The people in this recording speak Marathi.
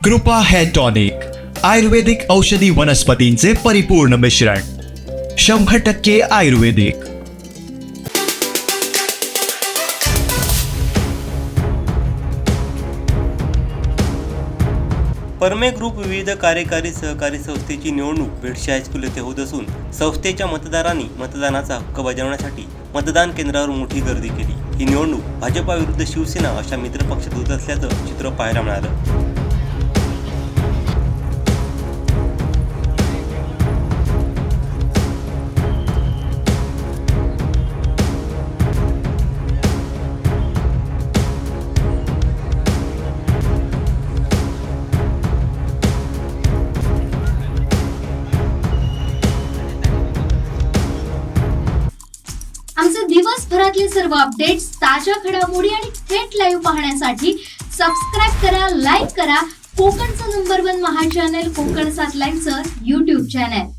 कृपा हेअर टॉनिक आयुर्वेदिक औषधी वनस्पतींचे परिपूर्ण मिश्रण 100% आयुर्वेदिक। परमे ग्रुप विविध कार्यकारी सहकारी संस्थेची निवडणूक बेडशी हायस्कूल येथे होत असून संस्थेच्या मतदारांनी मतदानाचा हक्क बजावण्यासाठी मतदान केंद्रावर मोठी गर्दी केली। ही निवडणूक भाजपा विरुद्ध शिवसेना अशा मित्रपक्षात होत असल्याचं चित्र पाहायला मिळालं। आमचे दिवसभरातले सर्व अपडेट्स, ताज्या घडामोडी आणि थेट लाईव्ह पाहण्यासाठी सबस्क्राईब करा, लाईक करा कोकणचं नंबर 1 महा चॅनल कोकण 7 लाईव्हचं YouTube चॅनल।